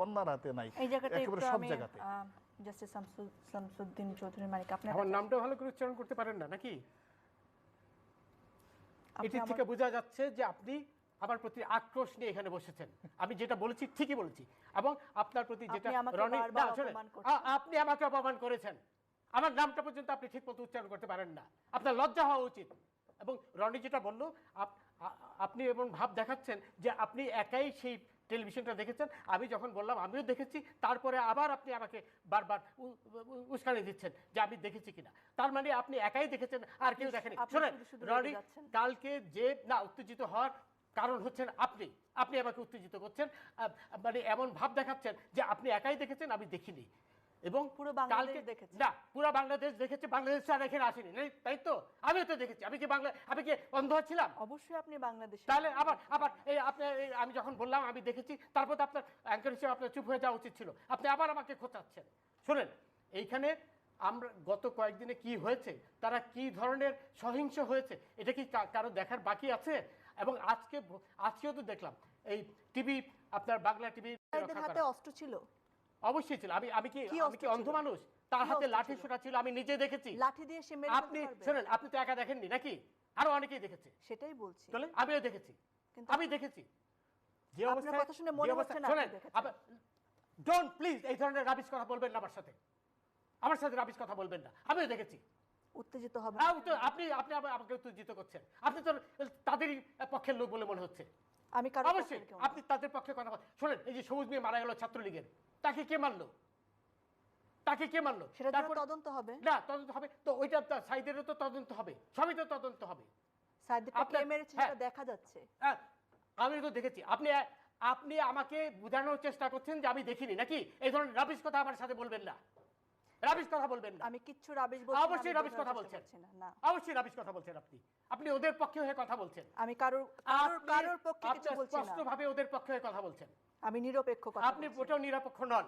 কন্যার হাতে নাই, এই জায়গাটা একেবারে সব জায়গাতে। জাস্টিস শামসুদ্দিন চৌধুরী মানিক, আপনি আমার নামটা ভালো করে উচ্চারণ করতে পারেন না নাকি? এটি থেকে বোঝা যাচ্ছে যে আপনি আমার প্রতি আক্রোশ নিয়ে এখানে বসেছেন। আমি যেটা বলেছি ঠিকই বলেছি, এবং আপনার প্রতি যেটা আপনি আমাকে অপমান করেছেন, আমার নামটা পর্যন্ত আপনি ঠিক মতো উচ্চারণ করতে পারেন না, আপনার লজ্জা হওয়া উচিত। এবং রনি যেটা বলল, আপনি এবং ভাব দেখাচ্ছেন যে আপনি একাই সেই টেলিভিশনটা দেখেছেন। আমি যখন বললাম আমিও দেখেছি, তারপরে আবার আপনি আমাকে বারবার উস্কানি দিচ্ছেন যে আমি দেখেছি কিনা। তার মানে আপনি একাই দেখেছেন, আর কেউ দেখেনি। শোনেন রনি, কালকে যে না উত্তেজিত হওয়ার কারণ হচ্ছেন আপনি আমাকে উত্তেজিত করছেন, মানে এমন ভাব দেখাচ্ছেন যে আপনি একাই দেখেছেন, আমি দেখিনি। এবং পুরো বাংলাদেশ দেখেছে না, পুরো বাংলাদেশ দেখেছে, বাংলাদেশ আর এখানে আসেনি, তাই তো? আমিও তো দেখেছি। আমি কি অন্ধ ছিলাম? অবশ্যই আপনি বাংলাদেশে। তাহলে আবার এই আপনি, আমি যখন বললাম আমি দেখেছি, তারপর তো আপনার অ্যাঙ্কার হিসেবে আপনার চুপ হয়ে যাওয়া উচিত ছিল। আপনি আবার আমাকে খোঁচাচ্ছেন। শোনেন, এইখানে আমরা গত কয়েকদিনে কি হয়েছে, তারা কি ধরনের সহিংস হয়েছে, এটা কি কারো দেখার বাকি আছে? এবং আজকেও তো দেখলাম এই টিভি, আপনার বাংলা টিভি হাতে অস্ত্র ছিল। অবশ্যই ছিল। আমি কি অন্ধ মানুষ? তার হাতে লাঠি সোটা ছিল, আমি নিজে দেখেছি। লাঠি দিয়ে সে মেরে আপনি শুনেন, আপনি তো একা দেখেননি নাকি, আরো অনেকেই দেখেছে। সেটাই বলছি, তাহলে আমিও দেখেছি, আমি দেখেছি যে অবস্থা। কথা শুনে মনে হচ্ছে না আপনি দেখেছেন। ডোন্ট প্লিজ এই ধরনের রাবিশ কথা বলবেন না আমার সাথে রাবিশ কথা বলবেন না। আমিও দেখেছি। উত্তেজিত হবে আপনি আমাকে উত্তেজিত করছেন। আপনি তো তাদেরই পক্ষের লোক বলে মনে হচ্ছে। আমি অবশ্যই আপনি তাদের পক্ষে কথা বলেন। শোনেন, এই যে সবুজ মেয়ে মারা গেল ছাত্রলীগের, তাকে কে মারলো? সেটা তদন্ত হবে না, তদন্ত হবে তো, ওইটা সাইদেরও তো তদন্ত হবে, সবই তো তদন্ত হবে। দেখা যাচ্ছে, আমি তো দেখেছি। আপনি আমাকে বোঝানোর চেষ্টা করছেন যে আমি দেখিনি নাকি? এই ধরনের রাবিশ কথা আমার সাথে বলবেন না, রাবিশ কথা বলবেন না। আমি কিচ্ছু রাবিশ বলছি না। অবশ্যই রাবিশ কথা বলছেন, অবশ্যই রাবিশ কথা বলছেন। আপনি ওদের পক্ষে হয়ে কথা বলছেন। আমি কারোর পক্ষে কিছু বলছি না, স্পষ্টভাবে ওদের পক্ষে হয়ে কথা বলছেন। আমি নিরপেক্ষ কথা। আপনি ওটাও নিরপেক্ষ নন।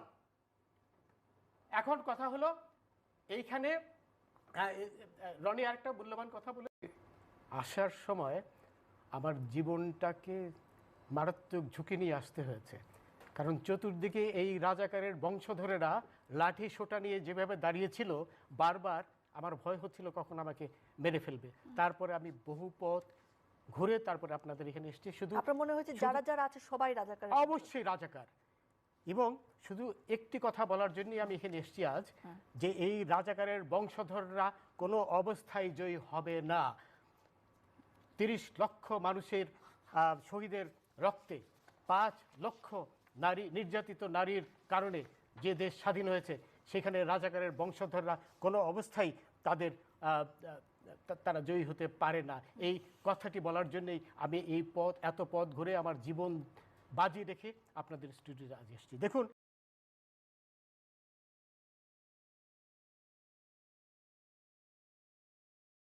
এখন কথা হলো এইখানে রনি আরেকটা মূল্যবান কথা বলে, আসার সময় আমার জীবনটাকে মারাত্মক ঝুঁকি নিয়ে আসতে হয়েছে। কারণ চতুর্দিকে এই রাজাকারের বংশধরেরা লাঠি সোটা নিয়ে যেভাবে দাঁড়িয়েছিল, বারবার আমার ভয় হচ্ছিল কখন আমাকে মেরে ফেলবে। তারপরে আমি বহু পথ ঘুরে তারপরে আপনাদের এখানে এসেছি। শুধু আপনার মনে হয়েছে যারা আছে সবাই রাজাকার? অবশ্যই রাজাকার। এবং শুধু একটি কথা বলার জন্যই আমি এখানে এসেছি আজ, যে এই রাজাকারের বংশধররা কোনো অবস্থায় জয়ী হবে না। 30 লক্ষ মানুষের শহীদের রক্তে, 5 লক্ষ নারী, নির্যাতিত নারীর কারণে যে দেশ স্বাধীন হয়েছে, সেখানে রাজাকারের বংশধররা কোনো অবস্থায় তারা জয়ী হতে পারে না। এই কথাটি বলার জন্যই আমি এত পথ ঘুরে আমার জীবন বাজি রেখে আপনাদের স্টুডিওতে আজ এসেছি। দেখুন